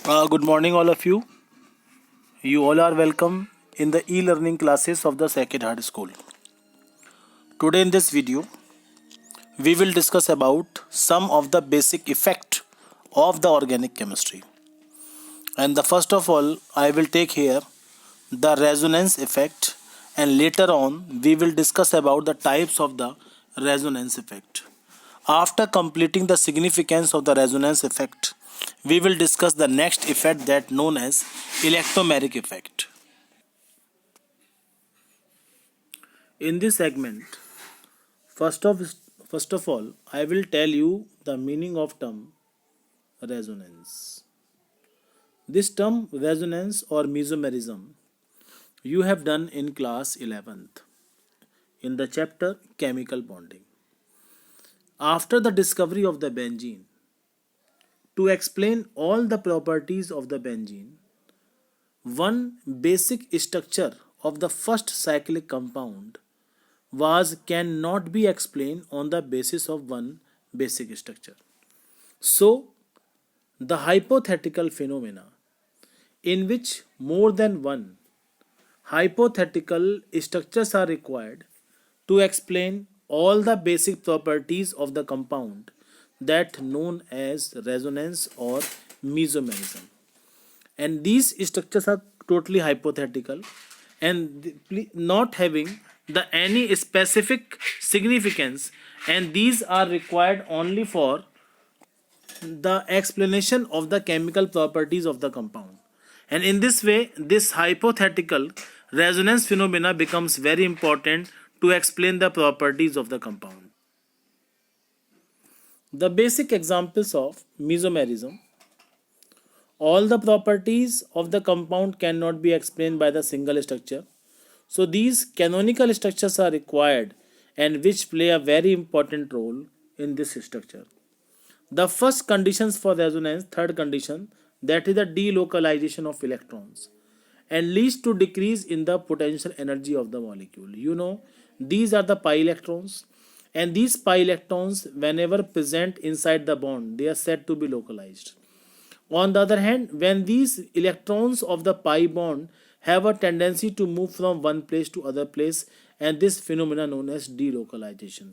Good morning, all of you. You all are welcome in the e-learning classes of the Sacred Heart School. Today in this video, we will discuss about some of the basic effect of the organic chemistry. And the first of all, I will take here the resonance effect, and later on we will discuss about the types of the resonance effect. After completing the significance of the resonance effect, we will discuss the next effect that known as electromeric effect. In this segment, first of first of all, I will tell you the meaning of term resonance. This term resonance or mesomerism you have done in class 11th in the chapter chemical bonding. After the discovery of the benzene, to explain all the properties of the benzene, one basic structure of the first cyclic compound was cannot be explained on the basis of one basic structure. So, the hypothetical phenomena in which more than one hypothetical structures are required to explain all the basic properties of the compound that known as resonance or mesomerism, and these structures are totally hypothetical and not having the any specific significance, and these are required only for the explanation of the chemical properties of the compound. And in this way, this hypothetical resonance phenomena becomes very important to explain the properties of the compound. The basic examples of mesomerism: all the properties of the compound cannot be explained by the single structure. So these canonical structures are required and which play a very important role in this structure. The first conditions for resonance, third condition, that is the delocalization of electrons and leads to decrease in the potential energy of the molecule. These are the pi electrons, and these pi electrons whenever present inside the bond, they are said to be localized. On the other hand, when these electrons of the pi bond have a tendency to move from one place to other place, and this phenomena known as delocalization.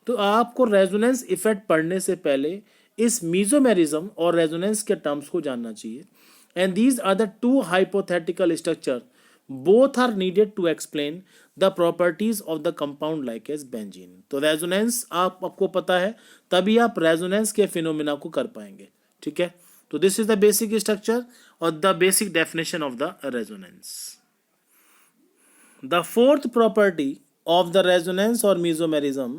तो आपको resonance effect पढ़ने से पहले इस मीजोमेरिज्म और resonance के terms को जानना चाहिए. And these are the two hypothetical structure, both are needed to explain the properties of the compound like as benzene. तो रेजोनेंस आपको पता है, तभी आप रेजोनेंस के फिनोमिना को कर पाएंगे. ठीक है, तो this is the basic structure और the basic definition of the resonance. The fourth property of the resonance or mesomerism,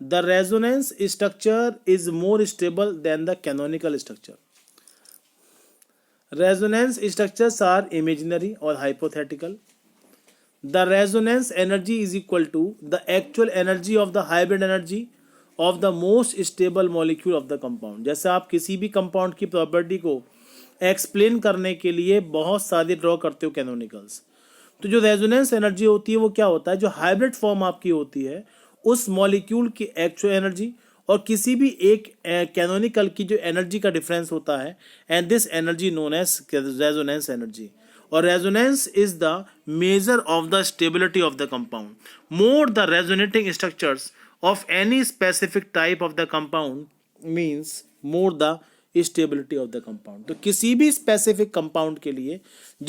the resonance structure is more stable than the canonical structure. Resonance structures are imaginary or hypothetical. The resonance energy is equal to the actual energy of the hybrid energy of the most stable molecule of the compound. जैसे आप किसी भी compound की property को explain करने के लिए बहुत सारे ड्रॉ करते हो कैनोनिकल्स, तो जो रेजोनेंस एनर्जी होती है वो क्या होता है, जो हाइब्रिड फॉर्म आपकी होती है उस मॉलिक्यूल की एक्चुअल एनर्जी और किसी भी एक कैनोनिकल की जो एनर्जी का डिफरेंस होता है, and this energy known as resonance energy. और resonance is the measure of the stability of the compound. More the resonating structures of any specific type of the compound means more the stability of the compound. तो किसी भी specific compound के लिए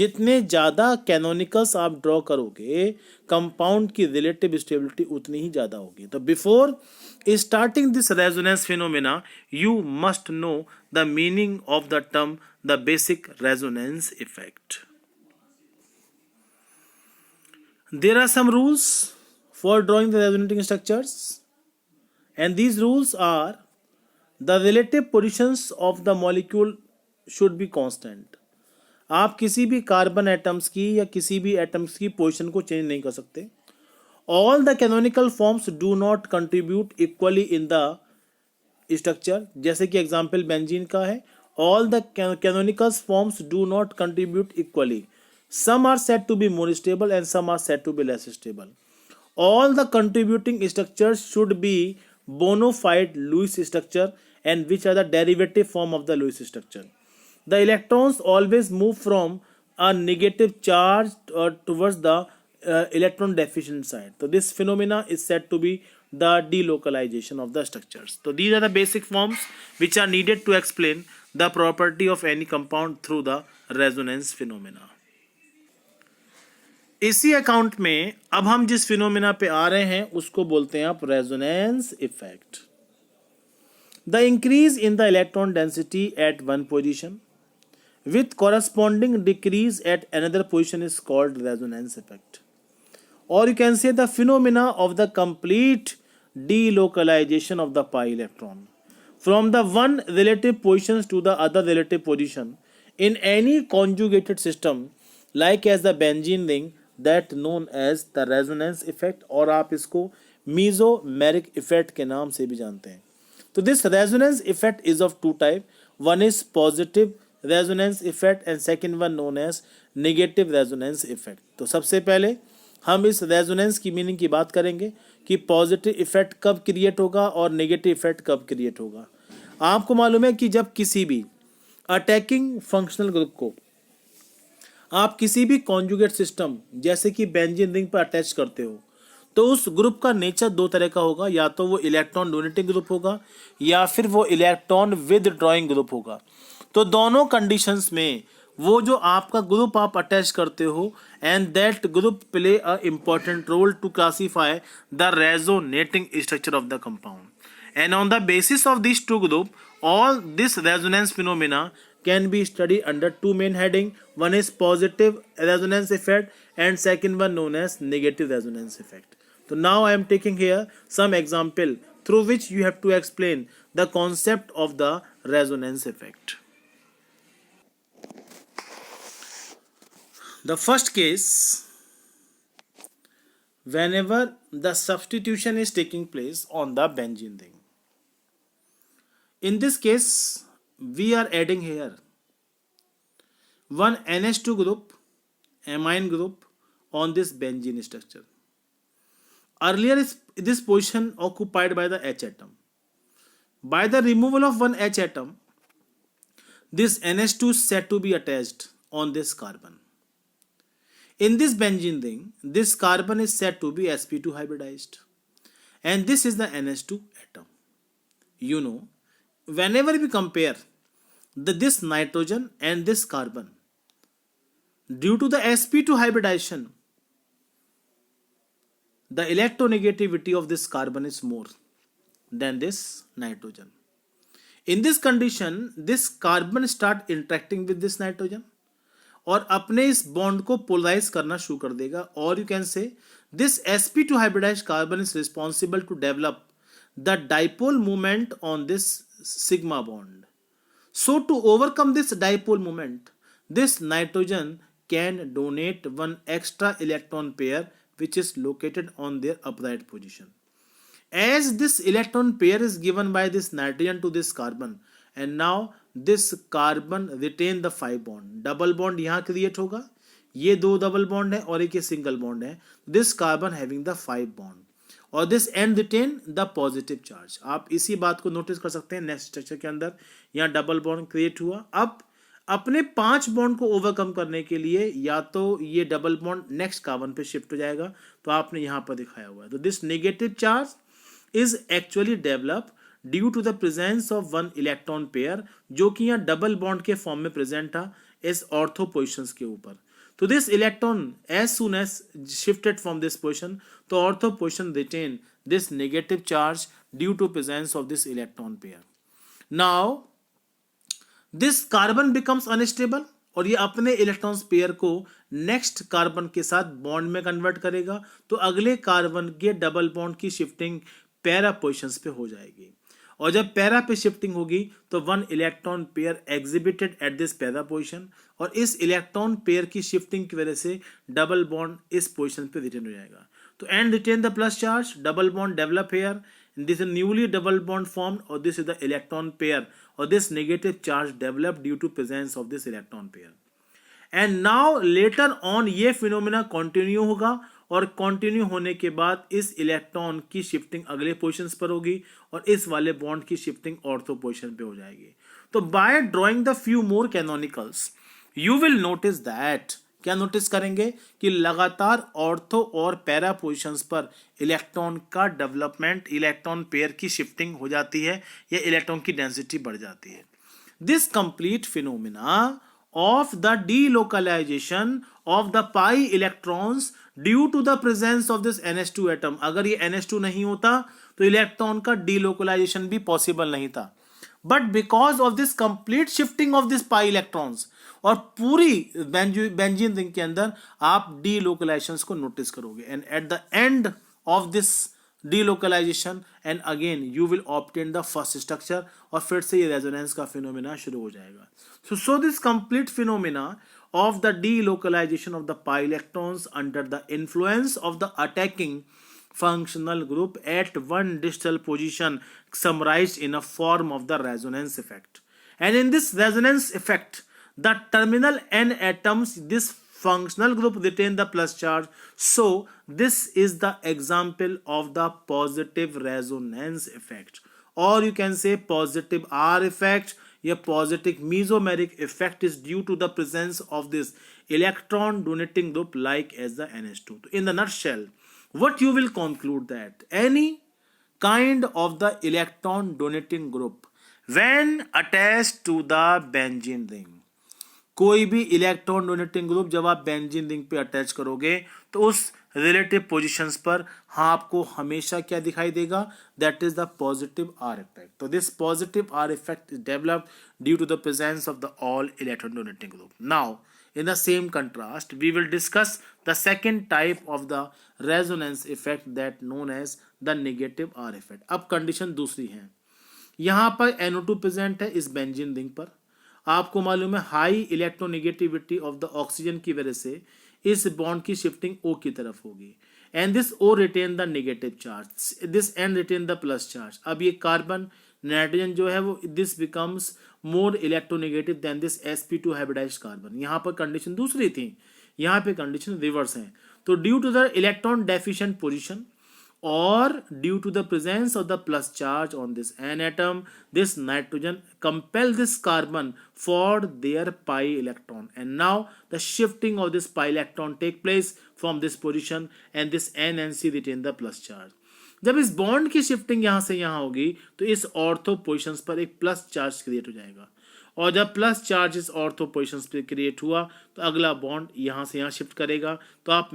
जितने ज़्यादा कैनोनिकल्स आप draw करोगे, compound की रिलेटिव स्टेबिलिटी उतनी ही ज़्यादा होगी. तो before starting this resonance phenomena you must know the meaning of the term the basic resonance effect. There are some rules for drawing the resonating structures, and these rules are: the relative positions of the molecule should be constant. आप किसी भी carbon atoms की या किसी भी atoms की position को change नहीं कर सकते. All the canonical forms do not contribute equally in the structure. जैसे कि एग्जांपल बेंजीन का है, all the canonical forms do not contribute equally. Some are said to be more stable and some are said to be less stable. All the contributing structures should be bona fide Lewis structure, and which are the derivative form of the Lewis structure. the electrons always move from a negative charge towards the electron deficient side. So this phenomena is said to be the delocalization of the structures. So these are the basic forms which are needed to explain the property of any compound through the resonance phenomena. इसी account में अब हम जिस phenomena पे आ रहे हैं उसको बोलते हैं आप resonance effect. The increase in the electron density at one position with corresponding decrease at another position is called resonance effect, or you can say the phenomena of the complete delocalization of the pi electron from the one relative positions to the other relative position in any conjugated system like as the benzene ring, that known as the resonance effect, और आप इसको mesomeric effect के नाम से भी जानते हैं. तो this resonance effect is of two type. One is positive resonance effect and second one known as negative resonance effect. तो सबसे पहले हम इस रेजोनेंस की मीनिंग की बात करेंगे कि पॉजिटिव इफेक्ट कब क्रिएट होगा और नेगेटिव इफेक्ट कब क्रिएट होगा. आपको मालूम है कि जब किसी भी अटैकिंग फंक्शनल ग्रुप को आप किसी भी कॉन्जुगेट सिस्टम जैसे कि बेंजीन रिंग पर अटैच करते हो तो उस ग्रुप का नेचर दो तरह का होगा. या तो वो इलेक्ट्रॉन डोनेटिंग ग्रुप होगा या फिर वो इलेक्ट्रॉन विदड्रॉइंग ग्रुप होगा. तो दोनों कंडीशंस में वो जो आपका ग्रुप आप अटैच करते हो and that group play a important role to classify the resonating structure of the compound. And on the basis of this two group all this resonance phenomena can be studied under two main heading. One is positive resonance effect and second one known as negative resonance effect. So now I am taking here some example through which you have to explain the concept of the resonance effect. The first case, whenever the substitution is taking place on the benzene ring. In this case, we are adding here one NH2 group, amine group on this benzene structure. Earlier is this position occupied by the H atom. By the removal of one H atom, this NH2 is said to be attached on this carbon. In this benzene ring, this carbon is said to be sp2 hybridized, and this is the NH2 atom. You know, whenever we compare this nitrogen and this carbon, due to the sp2 hybridization, the electronegativity of this carbon is more than this nitrogen. In this condition, this carbon start interacting with this nitrogen और अपने इस bond को polarise करना शुरू कर देगा. और you can say this sp2 hybridized carbon is responsible to develop the dipole movement on this sigma bond. So to overcome this dipole movement, this nitrogen can donate one extra electron pair which is located on their upright position. As this electron pair is given by this nitrogen to this carbon, and now this carbon retain the 5 bond. Double bond यहाँ create होगा, ये दो double bond है और एक ये single bond है. This carbon having the 5 bond और this end retain the positive charge. आप इसी बात को नोटिस कर सकते हैं नेक्स्ट स्ट्रक्चर के अंदर. यहाँ डबल बॉन्ड क्रिएट हुआ. अब अपने 5 बॉन्ड को ओवरकम करने के लिए या तो ये डबल बॉन्ड नेक्स्ट कार्बन पे शिफ्ट हो जाएगा, तो आपने यहाँ पर दिखाया हुआ है. तो this negative charge is actually develop due to the presence of one electron pair, जो कि यहाँ डबल बॉन्ड के फॉर्म में प्रेजेंट था इस ऑर्थो पोजिशंस के ऊपर. तो this electron as soon as shifted from this position, तो ortho position retain this negative charge due to presence of this electron pair. Now this carbon becomes unstable और ये अपने इलेक्ट्रॉन्स पेयर को next carbon के साथ bond में convert करेगा, तो अगले कार्बन के डबल बॉन्ड की शिफ्टिंग पैरा पोजिशंस पे हो जाएगी. और जब पैरा पे शिफ्टिंग होगी तो one electron pair exhibited at this para position, और इस इलेक्ट्रॉन पेयर की शिफ्टिंग की वजह से डबल बॉन्ड इस पोजिशन पे रिटेन हो जाएगा. तो and retain the plus charge, double bond develop here, this is newly double bond formed, or this is the electron pair, or this negative charge developed due to presence of this electron pair. And now later on ये phenomena continue होगा और continue होने के बाद इस electron की shifting अगले positions पर होगी और इस वाले बॉन्ड की शिफ्टिंग ऑर्थो पोजीशन पे हो जाएगी. तो by drawing the few more canonicals you will notice that, क्या नोटिस करेंगे कि लगातार ऑर्थो और पैरा पोजिशंस पर इलेक्ट्रॉन का डेवलपमेंट, इलेक्ट्रॉन पेयर की शिफ्टिंग हो जाती है या इलेक्ट्रॉन की डेंसिटी बढ़ जाती है. This complete phenomena of the delocalization of the pi electrons due to the presence of this NH2 atom. अगर ये NH2 नहीं होता तो इलेक्ट्रॉन का delocalization भी पॉसिबल नहीं था. But because of this complete shifting of this pi electrons, और पूरी बेंजीन रिंग के अंदर आप delocalizations को नोटिस करोगे, and at the end of this delocalization and again you will obtain the first structure, और फिर से ये रेजोनेंस का फिनोमेना शुरू हो जाएगा. So this complete phenomena of the delocalization of the pi electrons under the influence of the attacking functional group at one distal position summarized in a form of the resonance effect. And in this resonance effect, the terminal n atoms, this functional group retain the plus charge. So this is the example of the positive resonance effect, or you can say positive R effect. A positive mesomeric effect is due to the presence of this electron donating group like as the NH2. In the nutshell, what you will conclude that any kind of the electron donating group when attached to the benzene ring, कोई भी electron donating group जब आप benzene ring पे attach करोगे तो उस relative positions पर हाँ आपको हमेशा क्या दिखाई देगा, that is the positive R effect. तो this positive R effect is developed due to the presence of the all electron donating group. Now in the same contrast we will discuss the second type of the resonance effect that known as the negative R effect. अब condition दूसरी है, यहाँ पर NO2 present है इस benzene ring पर. आपको मालूम है high electronegativity of the oxygen की वजह से इस बॉन्ड की शिफ्टिंग O की तरफ होगी, and this O retain the negative charge, this N retain the plus charge. अब ये कार्बन नाइट्रोजन जो है वो this becomes more electronegative than this sp2 hybridized carbon. यहाँ पर कंडीशन दूसरी थी, यहाँ पे कंडीशन रिवर्स है. तो due to the electron deficient position or due to the presence of the plus charge on this n atom, this nitrogen compel this carbon for their pi electron, and now the shifting of this pi electron take place from this position and this n and c retain the plus charge. जब इस bond की shifting यहाँ से यहाँ होगी तो इस ortho positions पर एक प्लस चार्ज क्रिएट हो जाएगा, और जब प्लस चार्ज इस ऑर्थो पोजिशंस पर क्रिएट हुआ तो अगला बॉन्ड यहाँ से यहाँ शिफ्ट करेगा. तो आप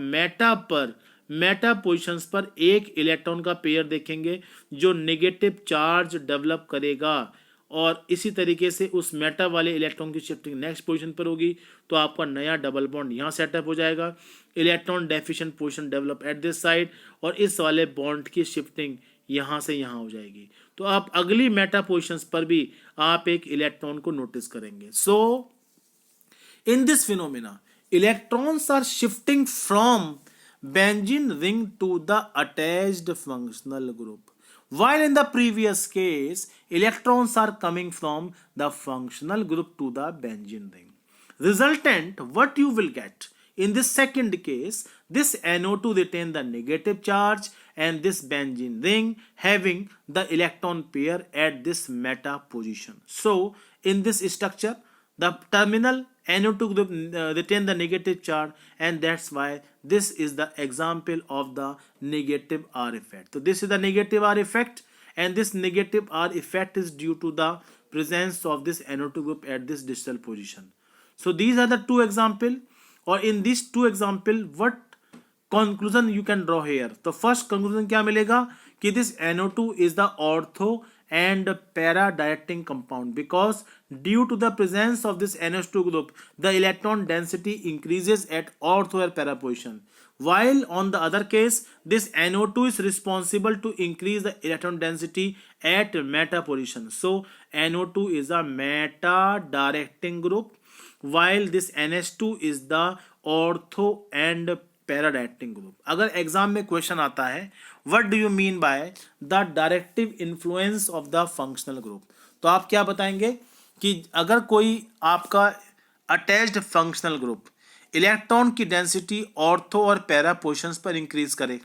मेटा पोजिशंस पर एक इलेक्ट्रॉन का पेयर देखेंगे जो नेगेटिव चार्ज डेवलप करेगा, और इसी तरीके से उस मेटा वाले इलेक्ट्रॉन की शिफ्टिंग नेक्स्ट पोजीशन पर होगी तो आपका नया डबल बॉन्ड यहाँ सेटअप हो जाएगा. Electron deficient position develop at this side, और इस वाले बॉन्ड की शिफ्टिंग यहाँ से यहाँ हो जाएगी. तो आप अगली मेटा पोजीशंस पर भी आप एक इलेक्ट्रॉन को नोटिस करेंगे. So in this phenomena electrons are shifting from benzene ring to the attached functional group, while in the previous case electrons are coming from the functional group to the benzene ring. Resultant, what you will get in this second case, this NO2 retain the negative charge and this benzene ring having the electron pair at this meta position. So in this structure the terminal NO2 group retain the negative charge, and that's why this is the example of the negative R effect. So this is the negative R effect, and this negative R effect is due to the presence of this NO2 group at this distal position. So these are the two examples, or in these two examples what conclusion you can draw here. तो first conclusion क्या मिलेगा कि this NO2 is the ortho and para directing compound, because due to the presence of this NH2 group the electron density increases at ortho or para position, while on the other case this NO2 is responsible to increase the electron density at meta position. So NO2 is a meta directing group while this NH2 is the ortho and para directing group. अगर exam में question आता है what do you mean by the directive influence of the functional group, तो आप क्या बताएंगे कि अगर कोई आपका अटैच्ड फंक्शनल ग्रुप इलेक्ट्रॉन की डेंसिटी ऑर्थो और पैरा पोजिशंस पर इंक्रीज करे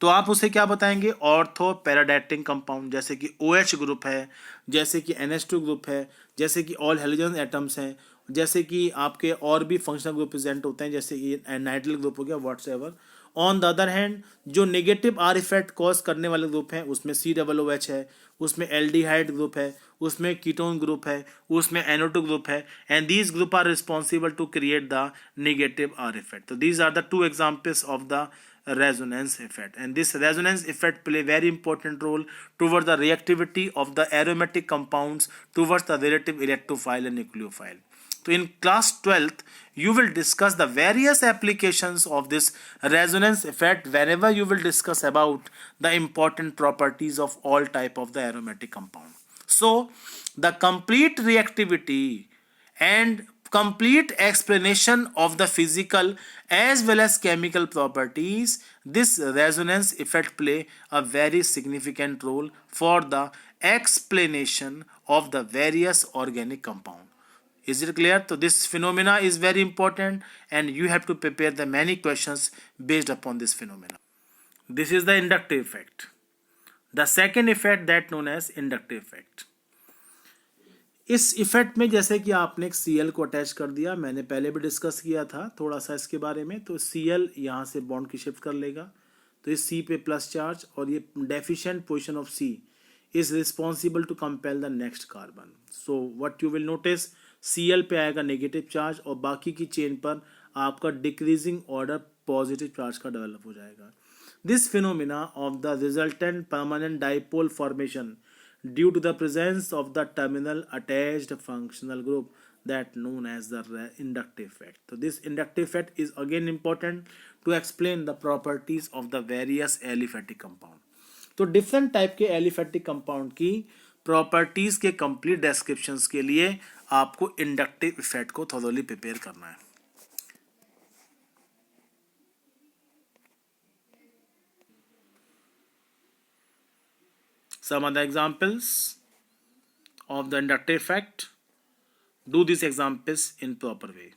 तो आप उसे क्या बताएंगे, ऑर्थो पैराडाइटिंग कंपाउंड, जैसे कि OH ग्रुप है, जैसे कि NH2 ग्रुप है, जैसे कि ऑल हेलोजन एटम्स हैं, जैसे कि आपके और भी फंक्शनल ग्रुप प्रेजेंट होते हैं, जैसे कि नाइट्रिल ग्रुप हो गया, whatsoever. On the other hand जो नेगेटिव आर इफेक्ट कॉज करने वाले ग्रुप हैं उसमें COOH है, उसमें एल्डिहाइड ग्रुप है, उसमें कीटोन ग्रुप है, उसमें NO2 ग्रुप है, and these group are responsible to create the negative R effect. तो these are the two examples of the resonance effect, and this resonance effect play very important role towards the reactivity of the aromatic compounds towards the relative electrophile and nucleophile. So in class 12th you will discuss the various applications of this resonance effect whenever you will discuss about the important properties of all type of the aromatic compound. So the complete reactivity and complete explanation of the physical as well as chemical properties, this resonance effect play a very significant role for the explanation of the various organic compound. Is it clear? So this phenomena is very important and you have to prepare the many questions based upon this phenomena. This is the inductive effect. The second effect that known as inductive effect. इस effect में जैसे कि आपने एक Cl को attach कर दिया, मैंने पहले भी डिस्कस किया था थोड़ा सा इसके बारे में, तो Cl यहाँ से बॉन्ड की शिफ्ट कर लेगा, तो इस C पे प्लस चार्ज और ये deficient position of C is responsible to compel the next carbon. So what you will notice, Cl पे आएगा नेगेटिव चार्ज और बाकी की चेन पर आपका डिक्रीजिंग ऑर्डर पॉजिटिव चार्ज का डेवलप हो जाएगा. This phenomena of the resultant permanent dipole formation due to the presence of the terminal attached functional group that known as the inductive effect. So this inductive effect is again important to explain the properties of the various aliphatic compound. तो different type के aliphatic compound की properties के complete descriptions के लिए आपको inductive effect को thoroughly prepare करना है. Some other examples of the inductive effect. Do these examples in proper way.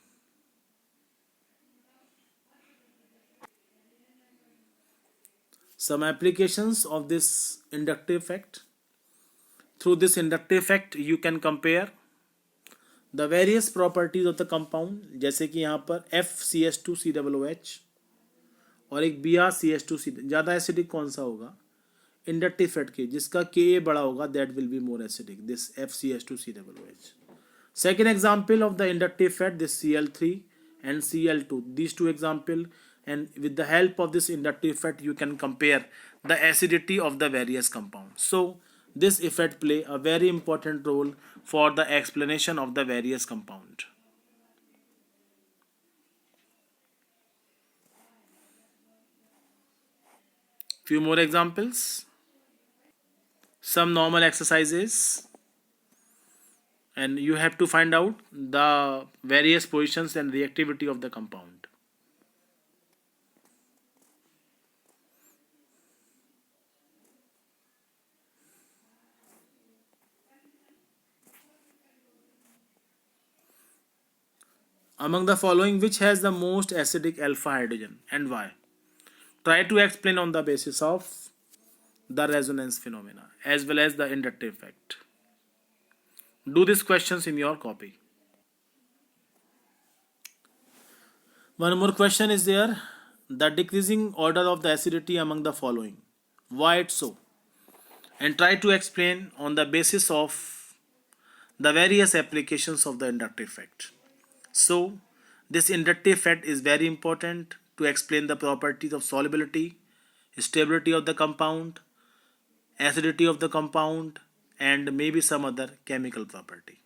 Some applications of this inductive effect. Through this inductive effect you can compare the various properties of the compound, जैसे कि यहाँ पर FCH2COOH और एक BrCH2C. ज़्यादा acidic कौन सा होगा, इंडक्टिव इफेक्ट के जिसका Ka बड़ा होगा, that will be more acidic, this FCH2COOH. Second example of the inductive effect, this Cl3 and Cl2, these two example, and with the help of this inductive effect you can compare the acidity of the various compounds. So this effect play a very important role for the explanation of the various compound. Few more examples. Some normal exercises, and you have to find out the various positions and reactivity of the compound. Among the following, which has the most acidic alpha hydrogen and why? Try to explain on the basis of the resonance phenomena as well as the inductive effect. Do these questions in your copy. One more question is there. The decreasing order of the acidity among the following. Why it's so? And try to explain on the basis of the various applications of the inductive effect. So this inductive effect is very important to explain the properties of solubility, stability of the compound, acidity of the compound, and maybe some other chemical property.